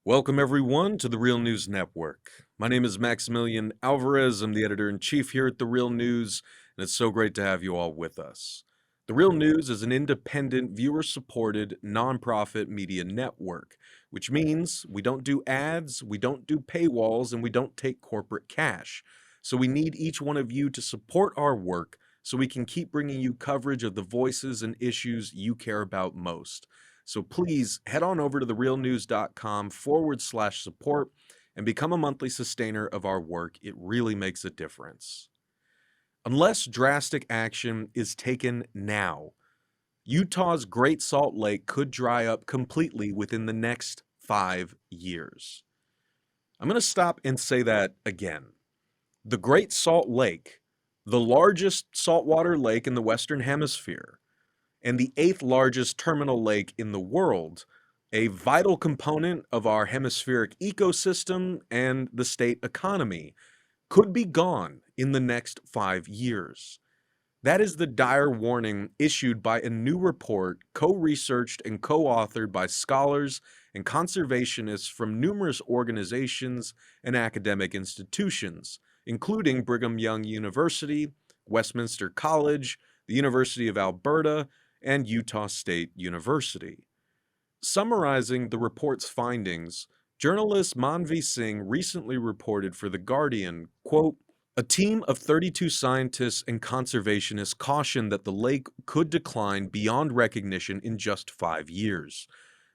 Welcome, everyone, to the Real News Network. My name is Maximillian Alvarez. I'm the editor-in-chief here at The Real News, and it's so great to have you all with us. The Real News is an independent, viewer-supported, nonprofit media network, which means we don't do ads, we don't do paywalls, and we don't take corporate cash. So we need each one of you to support our work so we can keep bringing you coverage of the voices and issues you care about most. So please head on over to therealnews.com/support and become a monthly sustainer of our work. It really makes a difference. Unless drastic action is taken now, Utah's Great Salt Lake could dry up completely within the next 5 years. I'm going to stop and say that again. The Great Salt Lake, the largest saltwater lake in the Western Hemisphere, and the 8th largest terminal lake in the world, a vital component of our hemispheric ecosystem and the state economy, could be gone in the next 5 years. That is the dire warning issued by a new report co-researched and co-authored by scholars and conservationists from numerous organizations and academic institutions, including Brigham Young University, Westminster College, the University of Alberta, and Utah State University. Summarizing the report's findings, journalist Manvi Singh recently reported for The Guardian, quote, "A team of 32 scientists and conservationists cautioned that the lake could decline beyond recognition in just 5 years.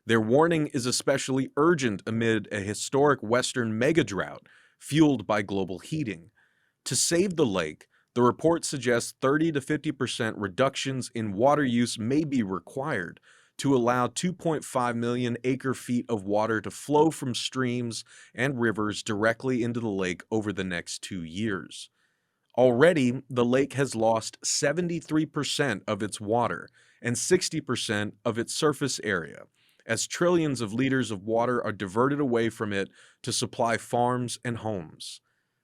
Their warning is especially urgent amid a historic Western megadrought fueled by global heating. To save the lake, the report suggests 30 to 50% reductions in water use may be required to allow 2.5 million acre-feet of water to flow from streams and rivers directly into the lake over the next 2 years. Already, the lake has lost 73% of its water and 60% of its surface area, as trillions of liters of water are diverted away from it to supply farms and homes.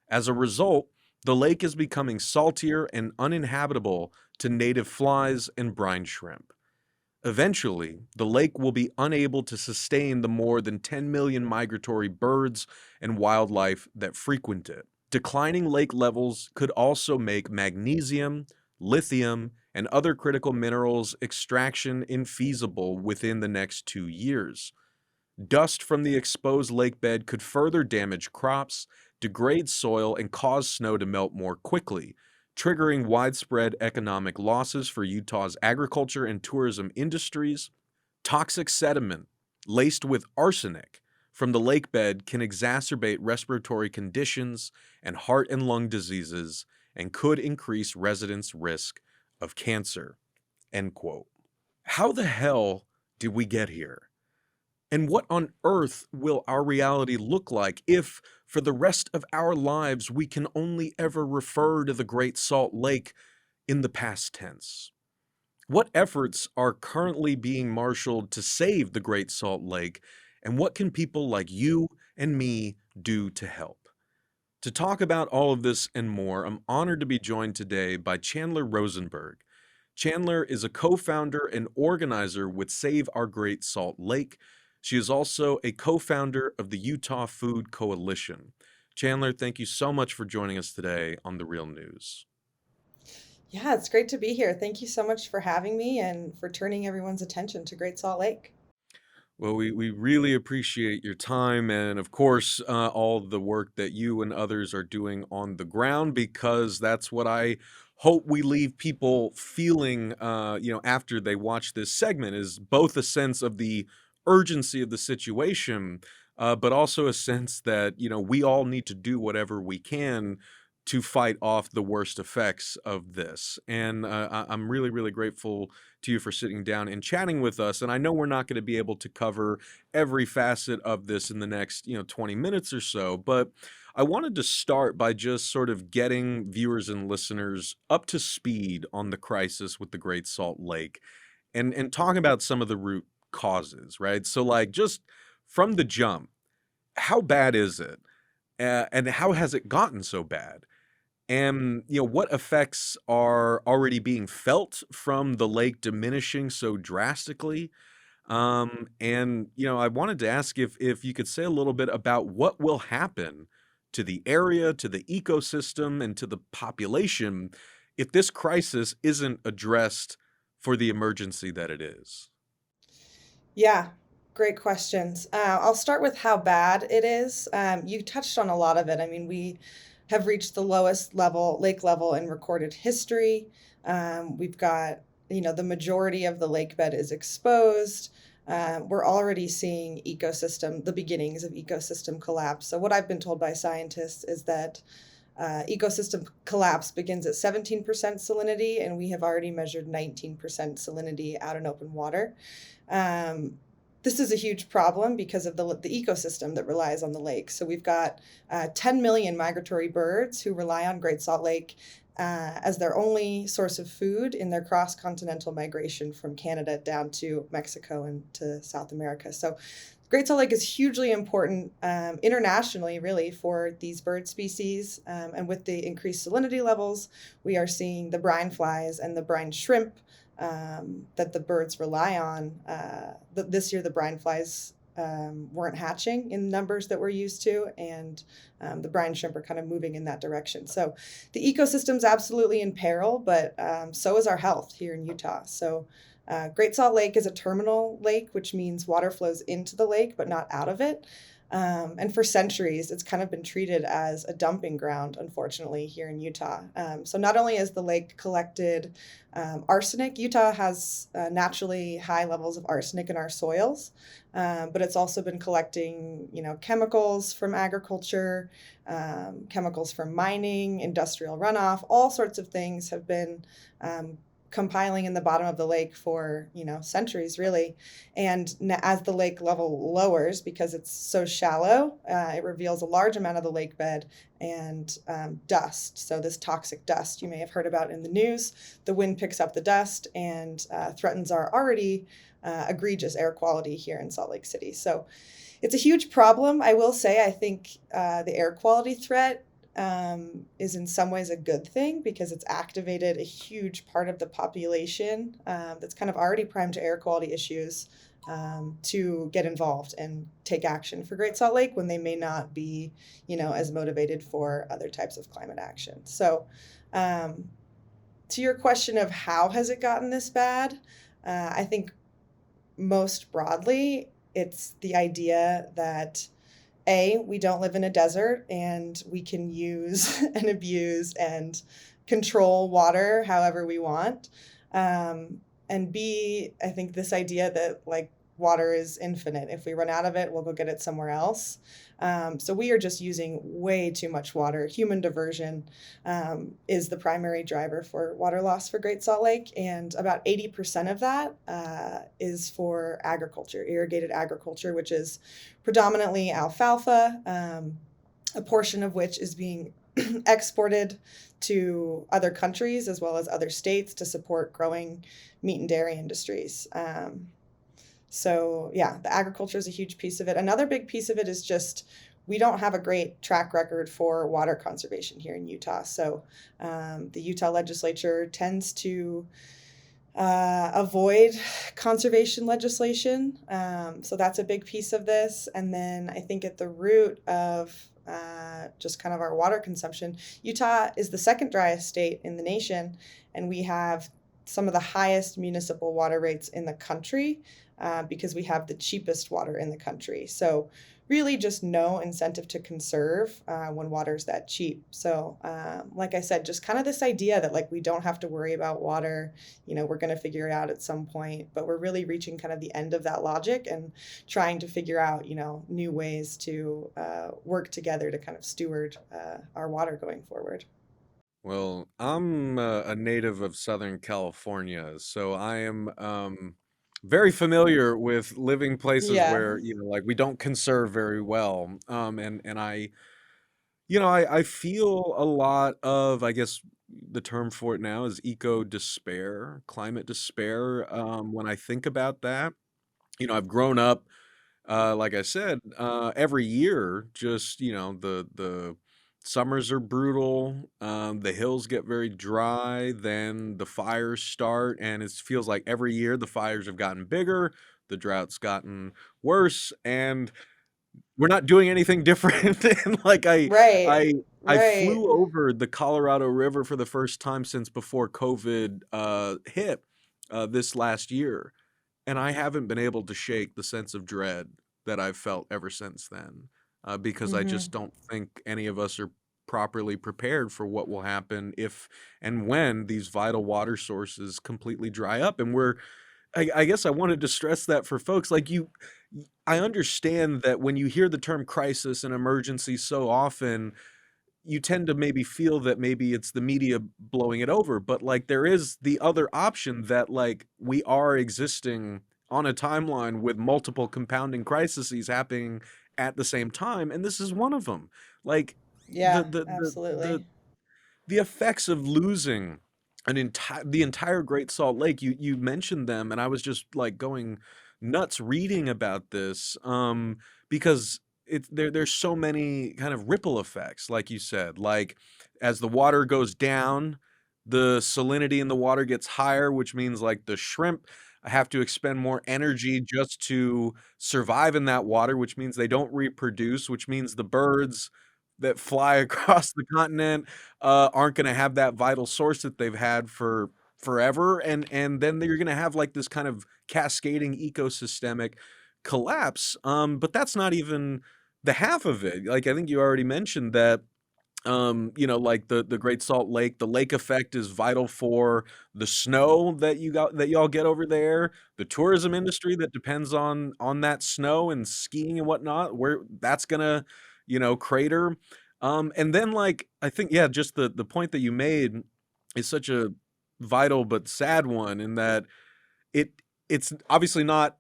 As a result, the lake is becoming saltier and uninhabitable to native flies and brine shrimp. Eventually, the lake will be unable to sustain the more than 10 million migratory birds and wildlife that frequent it. Declining lake levels could also make magnesium, lithium, and other critical minerals extraction infeasible within the next 2 years. Dust from the exposed lake bed could further damage crops, degrade soil, and cause snow to melt more quickly, triggering widespread economic losses for Utah's agriculture and tourism industries. Toxic sediment, laced with arsenic, from the lake bed can exacerbate respiratory conditions and heart and lung diseases and could increase residents' risk of cancer." End quote. How the hell did we get here? And what on earth will our reality look like if, for the rest of our lives, we can only ever refer to the Great Salt Lake in the past tense? What efforts are currently being marshaled to save the Great Salt Lake, and what can people like you and me do to help? To talk about all of this and more, I'm honored to be joined today by Chandler Rosenberg. Chandler is a co-founder and organizer with Save Our Great Salt Lake. She is also a co-founder of the Utah Food Coalition. Chandler, thank you so much for joining us today on The Real News. Yeah, it's great to be here. Thank you so much for having me and for turning everyone's attention to Great Salt Lake. Well, we really appreciate your time and, of course, all the work that you and others are doing on the ground, because that's what I hope we leave people feeling, after they watch this segment, is both a sense of the urgency of the situation, but also a sense that, we all need to do whatever we can to fight off the worst effects of this. And I'm really, really grateful to you for sitting down and chatting with us. And I know we're not going to be able to cover every facet of this in the next, 20 minutes or so, but I wanted to start by just sort of getting viewers and listeners up to speed on the crisis with the Great Salt Lake and talk about some of the root causes, right? So, like, just from the jump, how bad is it? And how has it gotten so bad? And, what effects are already being felt from the lake diminishing so drastically? And I wanted to ask if you could say a little bit about what will happen to the area, to the ecosystem, and to the population if this crisis isn't addressed for the emergency that it is. Yeah, great questions. I'll start with how bad it is. You touched on a lot of it. I mean, we have reached the lowest level, lake level in recorded history. We've got, the majority of the lake bed is exposed. We're already seeing the beginnings of ecosystem collapse. So, what I've been told by scientists is that ecosystem collapse begins at 17% salinity, and we have already measured 19% salinity out in open water. Um, this is a huge problem because of the ecosystem that relies on the lake. So we've got 10 million migratory birds who rely on Great Salt Lake as their only source of food in their cross-continental migration from Canada down to Mexico and to South America. So Great Salt Lake is hugely important internationally, really, for these bird species. And with the increased salinity levels, we are seeing the brine flies and the brine shrimp that the birds rely on. This year, the brine flies weren't hatching in numbers that we're used to, and the brine shrimp are kind of moving in that direction. So the ecosystem's absolutely in peril, but so is our health here in Utah. So Great Salt Lake is a terminal lake, which means water flows into the lake but not out of it. And for centuries, it's kind of been treated as a dumping ground, unfortunately, here in Utah. So not only has the lake collected arsenic, Utah has naturally high levels of arsenic in our soils, but it's also been collecting, chemicals from agriculture, chemicals from mining, industrial runoff, all sorts of things have been compiling in the bottom of the lake for centuries, really. And as the lake level lowers, because it's so shallow, it reveals a large amount of the lake bed and dust. So this toxic dust you may have heard about in the news, the wind picks up the dust and threatens our already egregious air quality here in Salt Lake City. So it's a huge problem. I will say, I think the air quality threat is in some ways a good thing because it's activated a huge part of the population that's kind of already primed to air quality issues to get involved and take action for Great Salt Lake when they may not be, as motivated for other types of climate action. So, to your question of how has it gotten this bad, I think most broadly, it's the idea that we don't live in a desert and we can use and abuse and control water however we want. And B, I think this idea that water is infinite. If we run out of it, we'll go get it somewhere else. So we are just using way too much water. Human diversion is the primary driver for water loss for Great Salt Lake, and about 80% of that is for agriculture, irrigated agriculture, which is predominantly alfalfa, a portion of which is being exported to other countries as well as other states to support growing meat and dairy industries. So yeah, the agriculture is a huge piece of it. Another big piece of it is just we don't have a great track record for water conservation here in Utah. So the Utah legislature tends to avoid conservation legislation. So that's a big piece of this. And then I think at the root of just kind of our water consumption, Utah is the second driest state in the nation, and we have some of the highest municipal water rates in the country because we have the cheapest water in the country. So really just no incentive to conserve when water's that cheap. So like I said, just kind of this idea that we don't have to worry about water, we're going to figure it out at some point, but we're really reaching kind of the end of that logic and trying to figure out, new ways to work together to kind of steward our water going forward. Well, I'm a native of Southern California, so I am very familiar with living places Yeah. where, we don't conserve very well. And I feel a lot of, I guess the term for it now is eco despair, climate despair. When I think about that, I've grown up, like I said, every year, just, the summers are brutal, the hills get very dry, then the fires start, and it feels like every year the fires have gotten bigger, the drought's gotten worse, and we're not doing anything different. And like Right. I Right. flew over the Colorado River for the first time since before COVID hit this last year, and I haven't been able to shake the sense of dread that I've felt ever since then, because I just Hmm. don't think any of us are properly prepared for what will happen if and when these vital water sources completely dry up. And I guess I wanted to stress that for folks like you. I understand that when you hear the term crisis and emergency so often, you tend to maybe feel that maybe it's the media blowing it over, but like there is the other option that like we are existing on a timeline with multiple compounding crises happening at the same time, and this is one of them. Like the Yeah, the the the absolutely. the effects of losing the entire Great Salt Lake, you mentioned them, and I was just like going nuts reading about this, because there's so many kind of ripple effects, like you said, like as the water goes down, the salinity in the water gets higher, which means like the shrimp have to expend more energy just to survive in that water, which means they don't reproduce, which means the birds that fly across the continent aren't going to have that vital source that they've had for forever, and then you're going to have like this kind of cascading ecosystemic collapse. But that's not even the half of it. Like I think you already mentioned that, like the Great Salt Lake, the lake effect is vital for the snow that y'all get over there, the tourism industry that depends on that snow and skiing and whatnot, where that's gonna, crater. And then like I think, yeah, just the point that you made is such a vital but sad one, in that it it's obviously not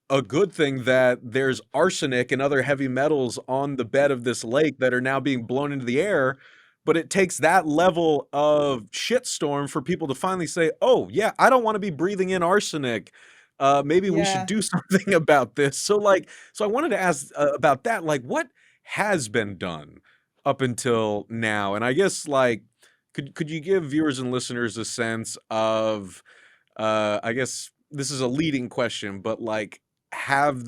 a good thing that there's arsenic and other heavy metals on the bed of this lake that are now being blown into the air. But it takes that level of shitstorm for people to finally say, "Oh yeah, I don't want to be breathing in arsenic. Maybe we should Yeah. do something about this." So I wanted to ask about that. Like, what has been done up until now? And I guess like, could you give viewers and listeners a sense of, I guess this is a leading question, but like, have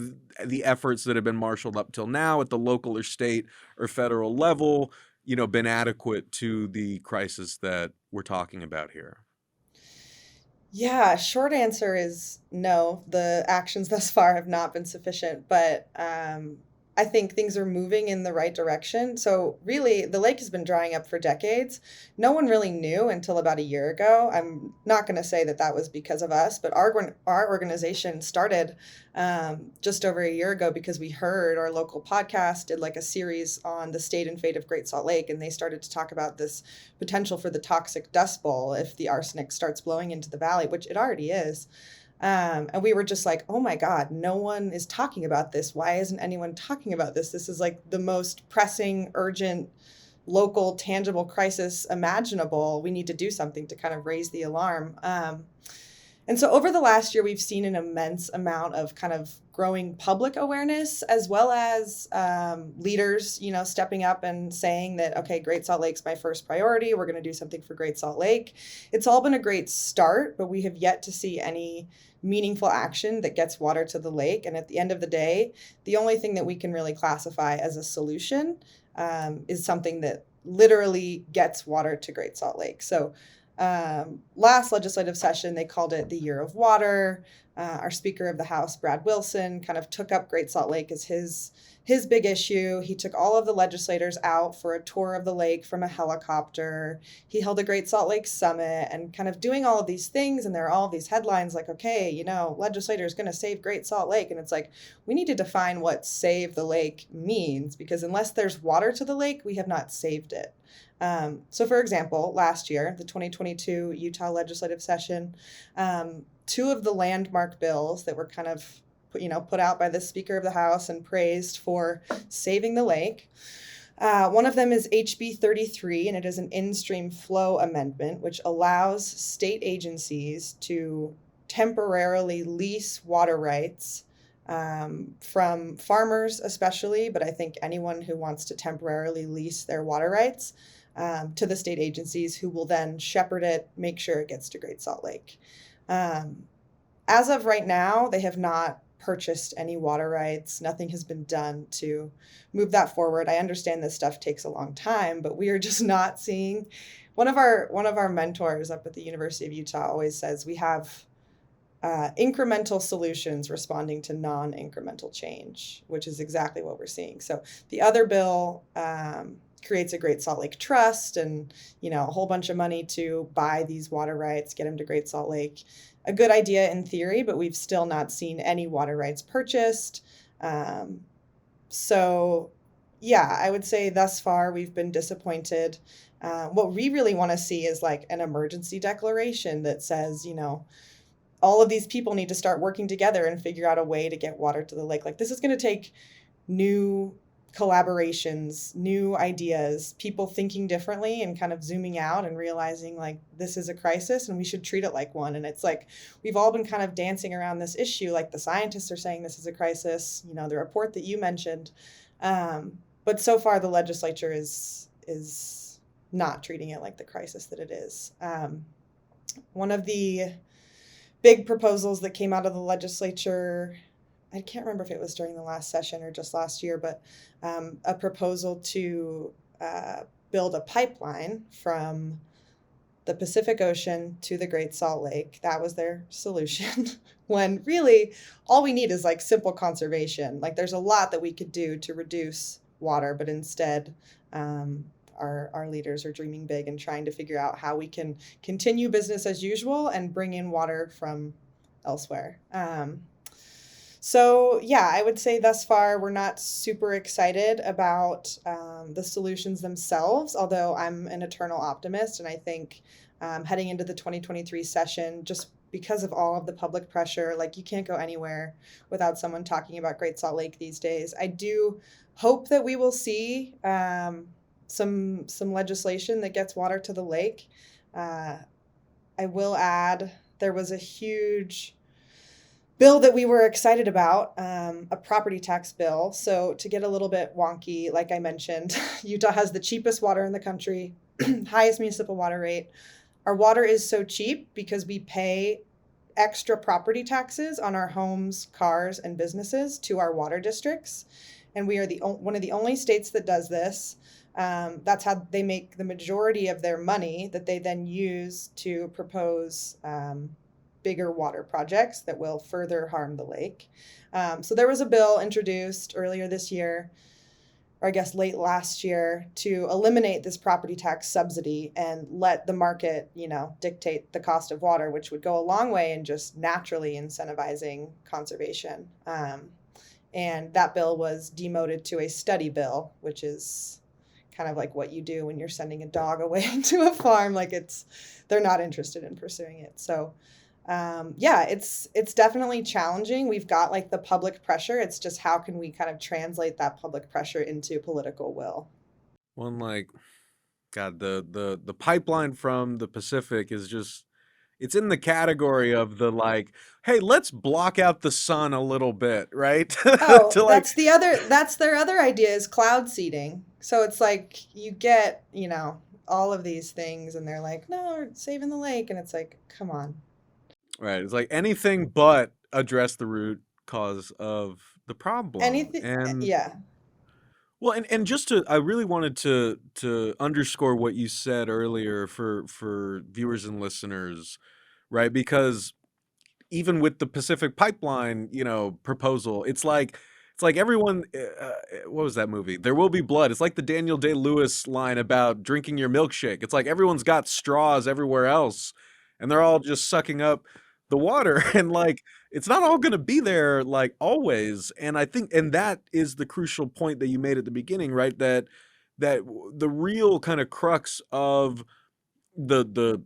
the efforts that have been marshaled up till now at the local or state or federal level, been adequate to the crisis that we're talking about here? Yeah, short answer is no. The actions thus far have not been sufficient, but I think things are moving in the right direction. So, really, the lake has been drying up for decades. No one really knew until about a year ago. I'm not going to say that that was because of us, but our organization started just over a year ago because we heard our local podcast did like a series on the state and fate of Great Salt Lake, and they started to talk about this potential for the toxic dust bowl if the arsenic starts blowing into the valley, which it already is. And we were just like, oh my God, no one is talking about this. Why isn't anyone talking about this? This is like the most pressing, urgent, local, tangible crisis imaginable. We need to do something to kind of raise the alarm. And so over the last year, we've seen an immense amount of kind of growing public awareness, as well as leaders, stepping up and saying that, okay, Great Salt Lake's my first priority. We're going to do something for Great Salt Lake. It's all been a great start, but we have yet to see any meaningful action that gets water to the lake. And at the end of the day, the only thing that we can really classify as a solution is something that literally gets water to Great Salt Lake. So last legislative session, they called it the Year of Water. Our Speaker of the House, Brad Wilson, kind of took up Great Salt Lake as his big issue. He took all of the legislators out for a tour of the lake from a helicopter. He held a Great Salt Lake summit and kind of doing all of these things. And there are all these headlines like, okay, legislators going to save Great Salt Lake. And it's like, we need to define what save the lake means, because unless there's water to the lake, we have not saved it. So, for example, last year, the 2022 Utah legislative session, two of the landmark bills that were kind of put out by the Speaker of the House and praised for saving the lake. One of them is HB 33, and it is an in-stream flow amendment, which allows state agencies to temporarily lease water rights from farmers especially, but I think anyone who wants to temporarily lease their water rights to the state agencies, who will then shepherd it, make sure it gets to Great Salt Lake. As of right now, they have not purchased any water rights. Nothing has been done to move that forward. I understand this stuff takes a long time, but we are just not seeing. One of our mentors up at the University of Utah always says we have incremental solutions responding to non-incremental change, which is exactly what we're seeing. So the other bill creates a Great Salt Lake Trust and, a whole bunch of money to buy these water rights, get them to Great Salt Lake. A good idea in theory, but we've still not seen any water rights purchased. So yeah, I would say thus far we've been disappointed. What we really want to see is like an emergency declaration that says, all of these people need to start working together and figure out a way to get water to the lake. Like, this is going to take new collaborations, new ideas, people thinking differently and kind of zooming out and realizing like this is a crisis and we should treat it like one. And it's like we've all been kind of dancing around this issue. Like, the scientists are saying this is a crisis, the report that you mentioned. But so far the legislature is not treating it like the crisis that it is. One of the big proposals that came out of the legislature, I can't remember if it was during the last session or just last year, but a proposal to build a pipeline from the Pacific Ocean to the Great Salt Lake. That was their solution. When really all we need is like simple conservation. Like, there's a lot that we could do to reduce water, but instead our leaders are dreaming big and trying to figure out how we can continue business as usual and bring in water from elsewhere. So yeah, I would say thus far we're not super excited about the solutions themselves, although I'm an eternal optimist. And I think heading into the 2023 session, just because of all of the public pressure, like, you can't go anywhere without someone talking about Great Salt Lake these days. I do hope that we will see some legislation that gets water to the lake. I will add, there was a huge bill that we were excited about, a property tax bill. So to get a little bit wonky, like I mentioned, Utah has the cheapest water in the country, highest municipal water rate. Our water is so cheap because we pay extra property taxes on our homes, cars, and businesses to our water districts. And we are one of the only states that does this. That's how they make the majority of their money that they then use to propose bigger water projects that will further harm the lake. So there was a bill introduced earlier this year, or I guess late last year, to eliminate this property tax subsidy and let the market, dictate the cost of water, which would go a long way in just naturally incentivizing conservation. And that bill was demoted to a study bill, which is kind of like what you do when you're sending a dog away to a farm. Like, they're not interested in pursuing it. So yeah, it's definitely challenging. We've got like the public pressure. It's just how can we kind of translate that public pressure into political will? One, like, God, the pipeline from the Pacific is just, it's in the category of the, like, hey, let's block out the sun a little bit, right? Oh, To like, that's their other idea, is cloud seeding. So it's like you get, all of these things and they're like, no, we're saving the lake. And it's like, come on. right, it's like anything but address the root cause of the problem. Anything. And Yeah. well, and just I really wanted to underscore what you said earlier for viewers and listeners, right? Because even with the Pacific Pipeline, proposal, it's like everyone. What was that movie? There Will Be Blood. It's like the Daniel Day-Lewis line about drinking your milkshake. It's like everyone's got straws everywhere else, and they're all just sucking up the water, and like it's not all going to be there like always. And I think, and that is the crucial point that you made at the beginning, right? That the real kind of crux of the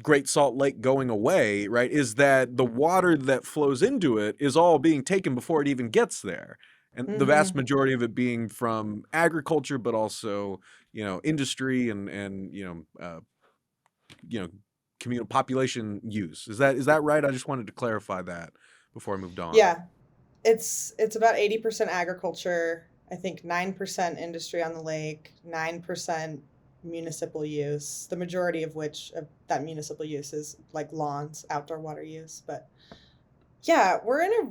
Great Salt Lake going away, right, is that the water that flows into it is all being taken before it even gets there. And the vast Mm-hmm. majority of it being from agriculture, but also, industry and you know, communal population use. Is that right? I just wanted to clarify that before I moved on. Yeah. It's about 80% agriculture, I think 9% industry on the lake, 9% municipal use, the majority of which of that municipal use is like lawns, outdoor water use. But Yeah, we're in a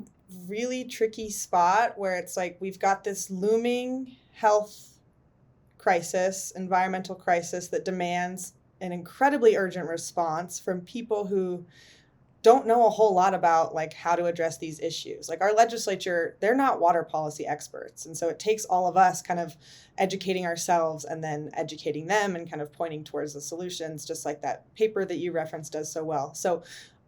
really tricky spot where it's like we've got this looming health crisis, environmental crisis that demands an incredibly urgent response from people who don't know a whole lot about like how to address these issues. Like our legislature, they're not water policy experts. And so it takes all of us kind of educating ourselves and then educating them and kind of pointing towards the solutions, just like that paper that you referenced does so well. So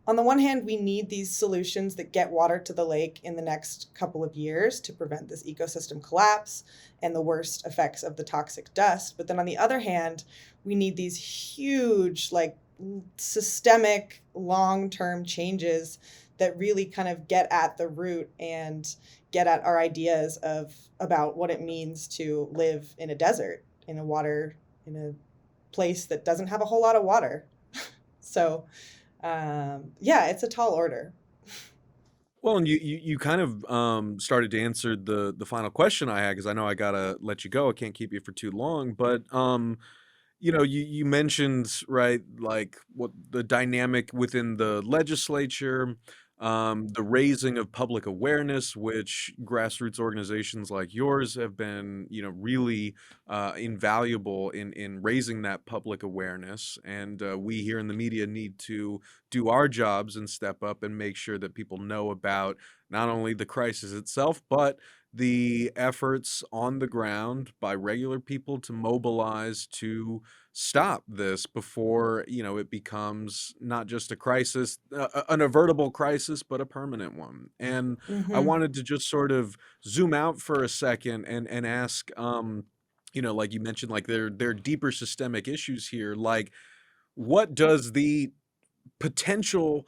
on the one hand, we need these solutions that get water to the lake in the next couple of years to prevent this ecosystem collapse and the worst effects of the toxic dust. But then on the other hand, we need these huge, like systemic, long term changes that really kind of get at the root and get at our ideas of about what it means to live in a desert, in a water, in a place that doesn't have a whole lot of water. So, yeah, it's a tall order. Well, and you kind of started to answer the final question I had because I know I gotta let you go. I can't keep you for too long, but you mentioned, right, like what the dynamic within the legislature, the raising of public awareness, which grassroots organizations like yours have been, really invaluable in raising that public awareness. And we here in the media need to do our jobs and step up and make sure that people know about not only the crisis itself, but the efforts on the ground by regular people to mobilize to stop this before it becomes not just a crisis, an avertible crisis, but a permanent one. And I Hmm. wanted to just sort of zoom out for a second and ask, like you mentioned, like there are deeper systemic issues here. Like, what does the potential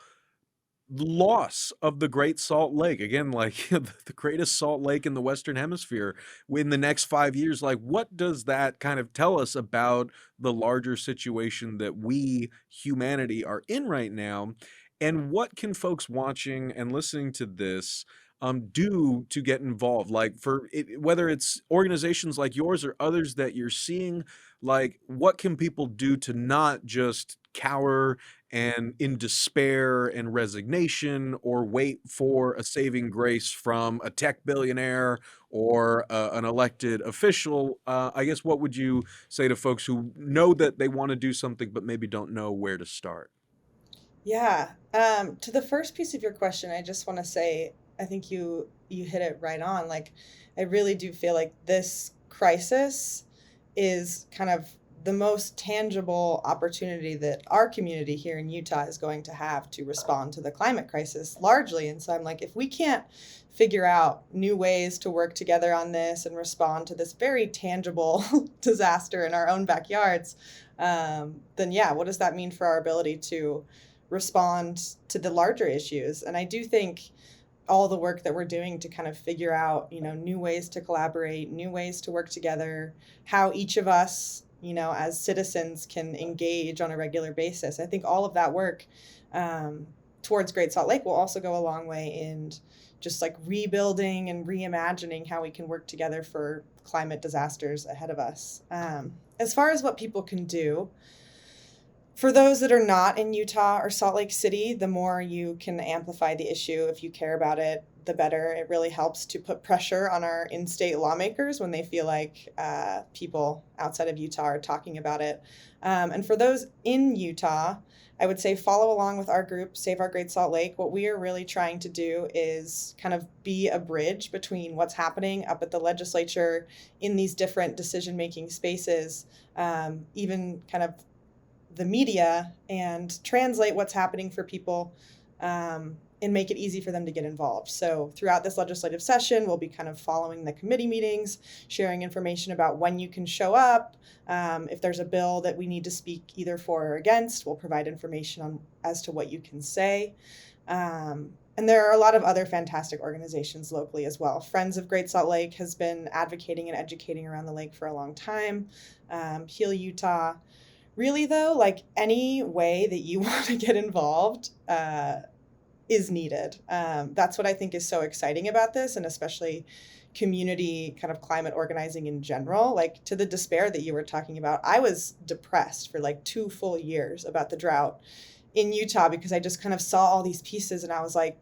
loss of the Great Salt Lake, again, like the greatest salt lake in the Western Hemisphere, in the next 5 years, like what does that kind of tell us about the larger situation that we, humanity, are in right now? And what can folks watching and listening to this do to get involved? Like for it, whether it's organizations like yours or others that you're seeing, like what can people do to not just cower and in despair and resignation, or wait for a saving grace from a tech billionaire or an elected official? I guess what would you say to folks who know that they want to do something but maybe don't know where to start? Yeah. To the first piece of your question, I just want to say I think you hit it right on. Like, I really do feel like this crisis is kind of the most tangible opportunity that our community here in Utah is going to have to respond to the climate crisis largely. And so I'm like, if we can't figure out new ways to work together on this and respond to this very tangible disaster in our own backyards, then yeah, what does that mean for our ability to respond to the larger issues? And I do think all the work that we're doing to kind of figure out, new ways to collaborate, new ways to work together, how each of us, as citizens can engage on a regular basis. I think all of that work towards Great Salt Lake will also go a long way in just like rebuilding and reimagining how we can work together for climate disasters ahead of us. As far as what people can do, for those that are not in Utah or Salt Lake City, the more you can amplify the issue if you care about it, the better. It really helps to put pressure on our in state lawmakers when they feel like people outside of Utah are talking about it. And for those in Utah, I would say follow along with our group, Save Our Great Salt Lake. What we are really trying to do is kind of be a bridge between what's happening up at the legislature in these different decision making spaces, even kind of the media, and translate what's happening for people, and make it easy for them to get involved. So throughout this legislative session, we'll be kind of following the committee meetings, sharing information about when you can show up. If there's a bill that we need to speak either for or against, we'll provide information on as to what you can say. And there are a lot of other fantastic organizations locally as well. Friends of Great Salt Lake has been advocating and educating around the lake for a long time. Heal Utah. Really, though, like any way that you want to get involved is needed. That's what I think is so exciting about this, and especially community kind of climate organizing in general. Like to the despair that you were talking about, I was depressed for like 2 full years about the drought in Utah because I just kind of saw all these pieces and I was like,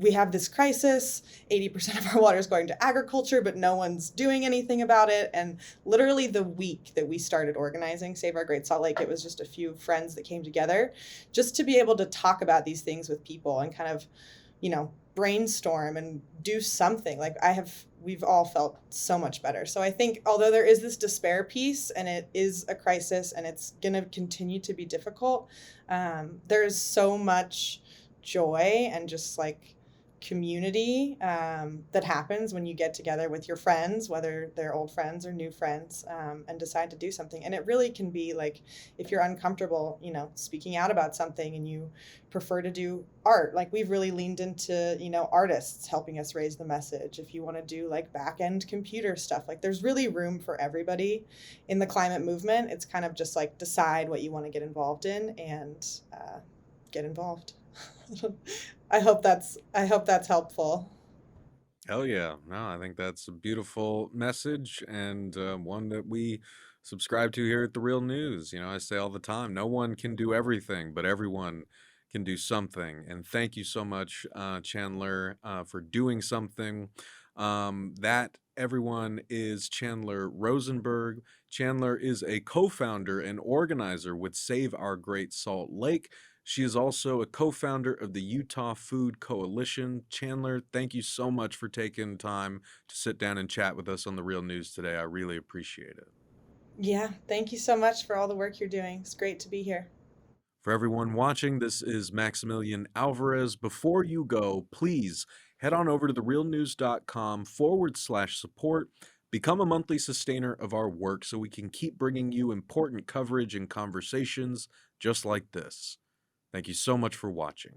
we have this crisis. 80% of our water is going to agriculture, but no one's doing anything about it. And literally the week that we started organizing Save Our Great Salt Lake, it was just a few friends that came together just to be able to talk about these things with people and kind of, brainstorm and do something. Like we've all felt so much better. So I think although there is this despair piece and it is a crisis and it's going to continue to be difficult, there's so much joy and just like community that happens when you get together with your friends, whether they're old friends or new friends, and decide to do something. And it really can be like, if you're uncomfortable, speaking out about something and you prefer to do art, like we've really leaned into, artists helping us raise the message. If you want to do like back end computer stuff, like there's really room for everybody in the climate movement. It's kind of just like decide what you want to get involved in and get involved. I hope that's helpful. Hell yeah. No, I think that's a beautiful message and one that we subscribe to here at The Real News. I say all the time, no one can do everything, but everyone can do something. And thank you so much, Chandler, for doing something. That everyone is Chandler Rosenberg. Chandler is a co-founder and organizer with Save Our Great Salt Lake. She is also a co-founder of the Utah Food Coalition. Chandler, thank you so much for taking time to sit down and chat with us on The Real News today. I really appreciate it. Yeah, thank you so much for all the work you're doing. It's great to be here. For everyone watching, this is Maximillian Alvarez. Before you go, please head on over to therealnews.com/support. Become a monthly sustainer of our work so we can keep bringing you important coverage and conversations just like this. Thank you so much for watching.